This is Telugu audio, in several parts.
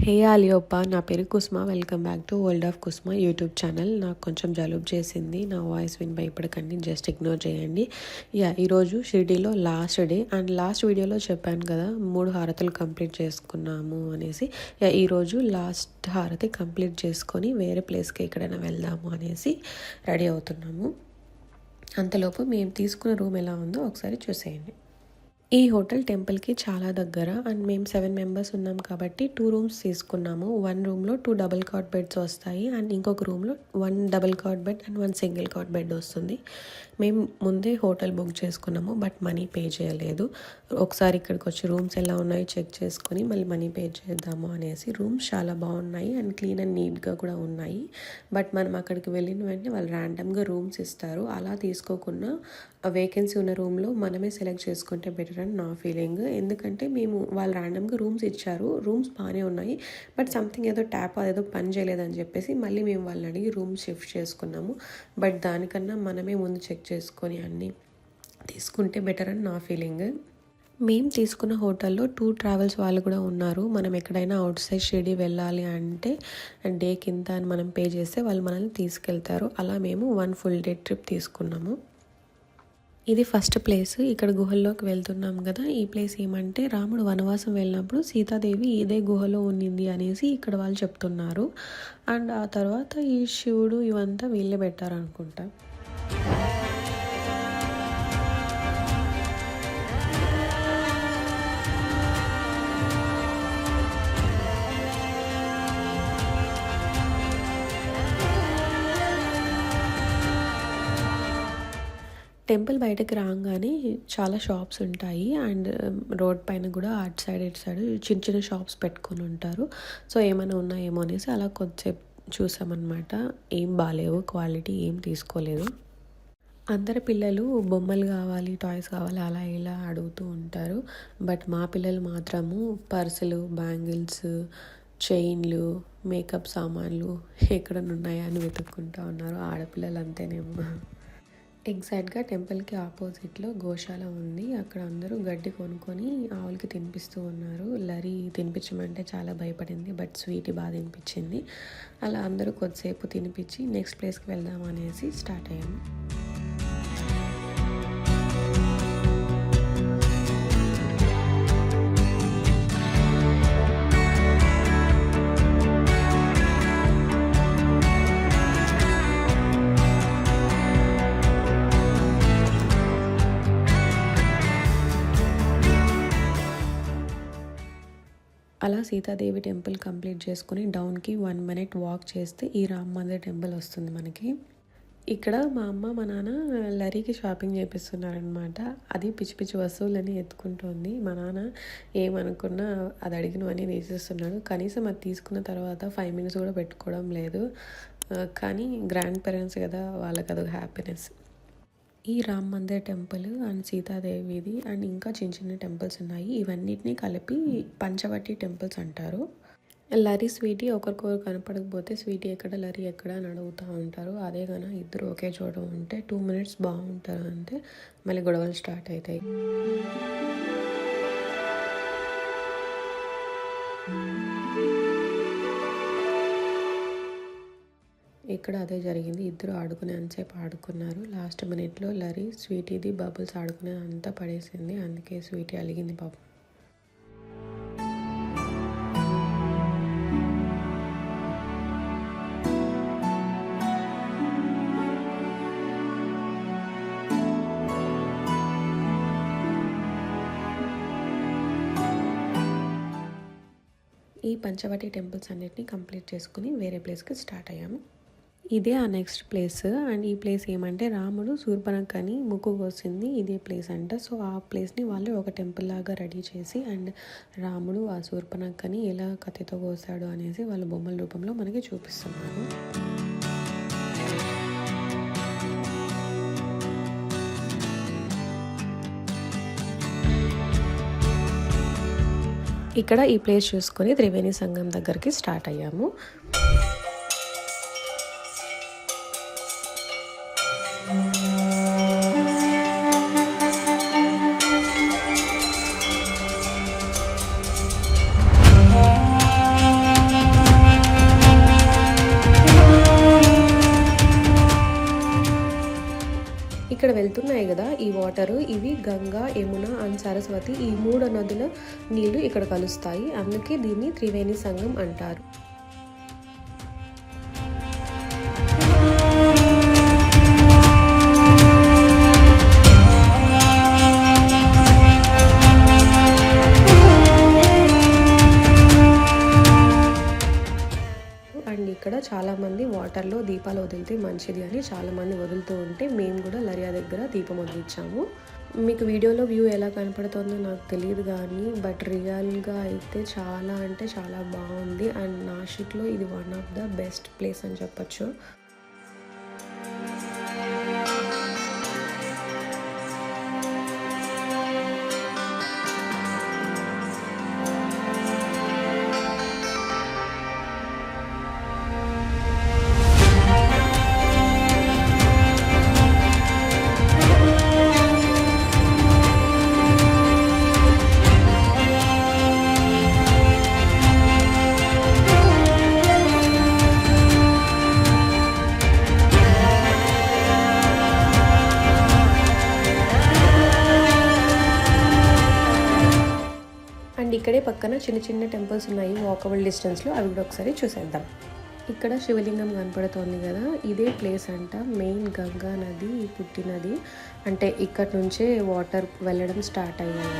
హే ఆలియోప్ప, నా పేరు Kusma. Welcome back to world of Kusma YouTube channel. నాకు కొంచెం జలుబు చేసింది, నా వాయిస్ విని భయపడకండి, జస్ట్ ఇగ్నోర్ చేయండి. ఈరోజు షిరిడీలో లాస్ట్ డే. అండ్ లాస్ట్ వీడియోలో చెప్పాను కదా 3 హారతులు కంప్లీట్ చేసుకున్నాము అనేసి. ఈరోజు లాస్ట్ హారతి కంప్లీట్ చేసుకొని వేరే ప్లేస్కి ఎక్కడైనా వెళ్దాము అనేసి రెడీ అవుతున్నాము. అంతలోపు మేము తీసుకున్న రూమ్ ఎలా ఉందో ఒకసారి చూసేయండి. ఈ హోటల్ టెంపుల్కి చాలా దగ్గర అండ్ మేము 7 మెంబర్స్ ఉన్నాం కాబట్టి 2 రూమ్స్ తీసుకున్నాము. 1 రూమ్లో 2 డబుల్ కాట్ బెడ్స్ వస్తాయి అండ్ ఇంకొక రూమ్లో 1 double cot bed and 1 single cot bed వస్తుంది. మేము ముందే హోటల్ బుక్ చేసుకున్నాము, బట్ మనీ పే చేయలేదు. ఒకసారి ఇక్కడికి వచ్చి రూమ్స్ ఎలా ఉన్నాయో చెక్ చేసుకొని మళ్ళీ మనీ పే చేద్దాము అనేసి. రూమ్స్ చాలా బాగున్నాయి అండ్ క్లీన్ అండ్ నీట్గా కూడా ఉన్నాయి. బట్ మనం అక్కడికి వెళ్ళిన వెంటనే వాళ్ళు ర్యాండమ్గా రూమ్స్ ఇస్తారు. అలా తీసుకోకుండా వేకెన్సీ ఉన్న రూమ్లో మనమే సెలెక్ట్ చేసుకుంటే బెటర్ అని నా ఫీలింగ్. ఎందుకంటే మేము వాళ్ళు ర్యాండమ్గా రూమ్స్ ఇచ్చారు, రూమ్స్ బాగానే ఉన్నాయి, బట్ సంథింగ్ ఏదో ట్యాప్ అదేదో పని చేయలేదని చెప్పేసి మళ్ళీ మేము వాళ్ళని అడిగి రూమ్స్ షిఫ్ట్ చేసుకున్నాము. బట్ దానికన్నా మనమే ముందు చెక్ చేసుకొని అన్నీ తీసుకుంటే బెటర్ అని నా ఫీలింగ్. మేము తీసుకున్న హోటల్లో 2 ట్రావెల్స్ వాళ్ళు కూడా ఉన్నారు. మనం ఎక్కడైనా అవుట్ సైడ్ షిరిడీ వెళ్ళాలి అంటే డే కింద అని మనం పే చేస్తే వాళ్ళు మనల్ని తీసుకెళ్తారు. అలా మేము 1 ఫుల్ డే ట్రిప్ తీసుకున్నాము. ఇది ఫస్ట్ ప్లేస్. ఇక్కడ గుహల్లోకి వెళ్తున్నాం కదా. ఈ ప్లేస్ ఏమంటే రాముడు వనవాసం వెళ్ళినప్పుడు సీతాదేవి ఇదే గుహలో ఉన్నింది అనేసి ఇక్కడ వాళ్ళు చెప్తున్నారు. అండ్ ఆ తర్వాత ఈ శివుడు ఇవంతా వీళ్ళే పెట్టారనుకుంటా. టెంపుల్ బయటకు రాగానే చాలా షాప్స్ ఉంటాయి అండ్ రోడ్ పైన కూడా అటు సైడ్ ఇటు సైడ్ చిన్న చిన్న షాప్స్ పెట్టుకొని ఉంటారు. సో ఏమైనా ఉన్నాయేమో అనేసి అలా కొద్దిసేపు చూసామన్నమాట. ఏం బాగాలేవు, క్వాలిటీ ఏం తీసుకోలేదు. అందరి పిల్లలు బొమ్మలు కావాలి, టాయ్స్ కావాలి అలా ఇలా అడుగుతూ ఉంటారు. బట్ మా పిల్లలు మాత్రము పర్సులు, బ్యాంగిల్స్, చైన్లు, మేకప్ సామాన్లు ఎక్కడనున్నాయా అని వెతుక్కుంటూ ఉన్నారు. ఆడపిల్లలు అంతేనేమో. ఎగ్జాక్ట్గా టెంపుల్కి ఆపోజిట్లో గోశాల ఉంది. అక్కడ అందరూ గడ్డి కొనుక్కొని ఆవులకి తినిపిస్తూ ఉన్నారు. లరీ తినిపించమంటే చాలా భయపడింది, బట్ స్వీట్ బాగా తినిపించింది. అలా అందరూ కొద్దిసేపు తినిపించి నెక్స్ట్ ప్లేస్కి వెళ్దాం అనేసి స్టార్ట్ అయ్యాము. అలా సీతాదేవి టెంపుల్ కంప్లీట్ చేసుకుని డౌన్కి 1 మినిట్ వాక్ చేస్తే ఈ రామ్ మందిర్ టెంపుల్ వస్తుంది మనకి. ఇక్కడ మా అమ్మ మా నాన్న లరీకి షాపింగ్ చేపిస్తున్నారనమాట. అది పిచ్చి పిచ్చి వస్తువులని ఎత్తుకుంటుంది. మా నాన్న ఏమనుకున్నా అది అడిగినవన్నీ తీసేస్తున్నాడు. కనీసం అది తీసుకున్న తర్వాత 5 మినిట్స్ కూడా పెట్టుకోవడం లేదు. కానీ గ్రాండ్ పేరెంట్స్ కదా, వాళ్ళకి అదొక హ్యాపీనెస్. ఈ రామ్ మందిర్ టెంపుల్ అండ్ సీతాదేవిది అండ్ ఇంకా చిన్న చిన్న టెంపుల్స్ ఉన్నాయి. ఇవన్నిటిని కలిపి పంచవటి టెంపుల్స్ అంటారు. లరీ స్వీటీ ఒకరికొకరు కనపడకపోతే స్వీటీ ఎక్కడ లరీ ఎక్కడ అని అడుగుతూ ఉంటారు. అదే కన్నా ఇద్దరు ఒకే చోట ఉంటే 2 మినిట్స్ బాగుంటారు, అంటే మళ్ళీ గొడవలు స్టార్ట్ అవుతాయి. ఇక్కడ అదే జరిగింది. ఇద్దరు ఆడుకునేంతసేపు ఆడుకున్నారు. లాస్ట్ మినిట్లో లరీ స్వీటీది బబుల్స్ ఆడుకునే అంతా పడేసింది. అందుకే స్వీటీ అలిగింది పాపం. ఈ పంచవటి టెంపుల్స్ అన్నిటిని కంప్లీట్ చేసుకుని వేరే ప్లేస్కి స్టార్ట్ అయ్యాము. ఇదే ఆ నెక్స్ట్ ప్లేస్. అండ్ ఈ ప్లేస్ ఏమంటే రాముడు శూర్పణఖని ముక్కు కోసింది ఇదే ప్లేస్ అంట. సో ఆ ప్లేస్ని వాళ్ళు ఒక టెంపుల్ లాగా రెడీ చేసి అండ్ రాముడు ఆ శూర్పణఖని ఎలా కత్తితో కోసాడు అనేసి వాళ్ళ బొమ్మల రూపంలో మనకి చూపిస్తున్నారు. ఇక్కడ ఈ ప్లేస్ చూసుకొని త్రివేణి సంగం దగ్గరికి స్టార్ట్ అయ్యాము. వెళ్తున్నాయి కదా ఈ వాటరు, ఇవి గంగా, యమున అండ్ సరస్వతి ఈ 3 నదుల నీళ్లు ఇక్కడ కలుస్తాయి. అందుకే దీన్ని త్రివేణి సంగం అంటారు. అండ్ ఇక్కడ చాలామంది వాటర్లో దీపాలు వదిలితే మంచిది అని చాలామంది వదులుతూ ఉంటే మేము కూడా లరియా దగ్గర దీపం వదిలించాము. మీకు వీడియోలో వ్యూ ఎలా కనపడుతుందో నాకు తెలియదు కానీ బట్ రియల్గా అయితే చాలా అంటే చాలా బాగుంది. అండ్ నాసిక్లో ఇది one of the best place అని చెప్పొచ్చు. అండ్ ఇక్కడే పక్కన చిన్న చిన్న టెంపుల్స్ ఉన్నాయి వాకబుల్ డిస్టెన్స్లో, అవి కూడా ఒకసారి చూసేద్దాం. ఇక్కడ శివలింగం కనపడుతోంది కదా, ఇదే ప్లేస్ అంట మెయిన్ గంగా నది పుట్టినది. అంటే ఇక్కడ నుంచే వాటర్ వెళ్ళడం స్టార్ట్ అయ్యాయి.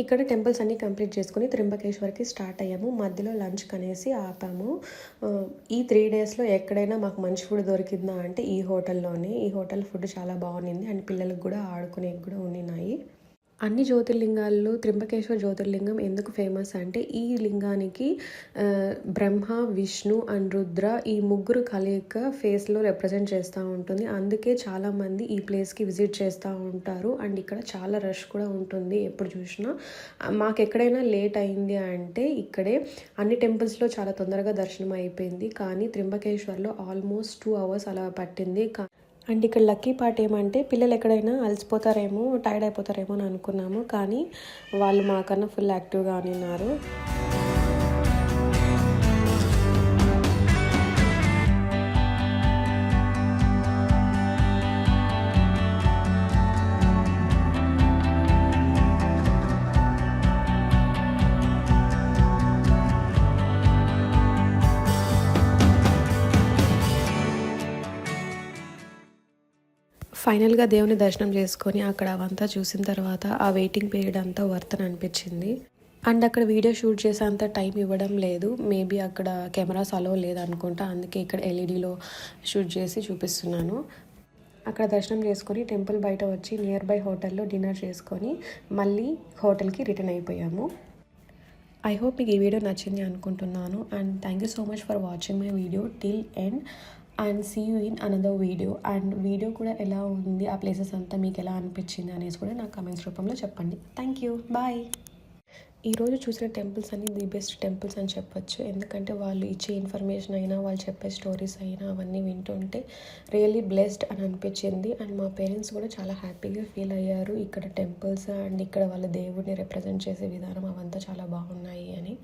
ఇక్కడ టెంపుల్స్ అన్నీ కంప్లీట్ చేసుకుని త్రింబకేశ్వర్కి స్టార్ట్ అయ్యాము. మధ్యలో లంచ్ కనేసి ఆపాము. ఈ 3 డేస్లో ఎక్కడైనా మాకు మంచి ఫుడ్ దొరికిందా అంటే ఈ హోటల్లోనే. ఈ హోటల్ ఫుడ్ చాలా బాగుంది అండ్ పిల్లలకు కూడా ఆడుకునేవి కూడా ఉన్నాయి. అన్ని జ్యోతిర్లింగాల్లో త్రింబకేశ్వర్ జ్యోతిర్లింగం ఎందుకు ఫేమస్ అంటే ఈ లింగానికి బ్రహ్మ, విష్ణు అండ్ రుద్ర ఈ ముగ్గురు కలయిక ఫేస్లో రిప్రజెంట్ చేస్తూ ఉంటుంది. అందుకే చాలామంది ఈ ప్లేస్కి విజిట్ చేస్తూ ఉంటారు. అండ్ ఇక్కడ చాలా రష్ కూడా ఉంటుంది ఎప్పుడు చూసినా. మాకు ఎక్కడైనా లేట్ అయింది అంటే ఇక్కడే అన్ని టెంపుల్స్లో చాలా తొందరగా దర్శనం అయిపోయింది, కానీ త్రింబకేశ్వర్లో ఆల్మోస్ట్ 2 hours అలా పట్టింది. అండ్ ఇక్కడ లక్కీ పార్ట్ ఏమంటే పిల్లలు ఎక్కడైనా అలసిపోతారేమో, టైర్డ్ అయిపోతారేమో అని అనుకున్నాము, కానీ వాళ్ళు మాకన్నా ఫుల్ యాక్టివ్గా ఉన్నారు. ఫైనల్గా దేవుని దర్శనం చేసుకొని అక్కడ అవంతా చూసిన తర్వాత ఆ వెయిటింగ్ పీరియడ్ అంతా వర్త్ అని అనిపించింది. అండ్ అక్కడ వీడియో షూట్ చేసేంత టైం ఇవ్వడం లేదు, మేబీ అక్కడ కెమెరాస్ అలో లేదనుకుంటా, అందుకే ఇక్కడ ఎల్ఈడిలో షూట్ చేసి చూపిస్తున్నాను. అక్కడ దర్శనం చేసుకొని టెంపుల్ బయట వచ్చి నియర్ బై హోటల్లో డిన్నర్ చేసుకొని మళ్ళీ హోటల్కి రిటర్న్ అయిపోయాము. ఐ హోప్ మీకు ఈ వీడియో నచ్చింది అనుకుంటున్నాను. And thank you so much for watching my video till end and see you in another video. And video కూడా ఎలా ఉంది, ఆ ప్లేసెస్ అంతా మీకు ఎలా అనిపించింది అనేసి కూడా నాకు కామెంట్స్ రూపంలో చెప్పండి. Thank you, bye. ఈరోజు చూసిన టెంపుల్స్ అన్ని ది బెస్ట్ టెంపుల్స్ అని చెప్పొచ్చు, ఎందుకంటే వాళ్ళు ఇచ్చే ఇన్ఫర్మేషన్ అయినా వాళ్ళు చెప్పే స్టోరీస్ అయినా అవన్నీ వింటుంటే రియల్లీ బ్లెస్డ్ అని అనిపించింది. అండ్ మా పేరెంట్స్ కూడా చాలా హ్యాపీగా ఫీల్ అయ్యారు ఇక్కడ టెంపుల్స్ అండ్ ఇక్కడ వాళ్ళ దేవుడిని రిప్రజెంట్ చేసే విధానం అవంతా చాలా బాగున్నాయి అని.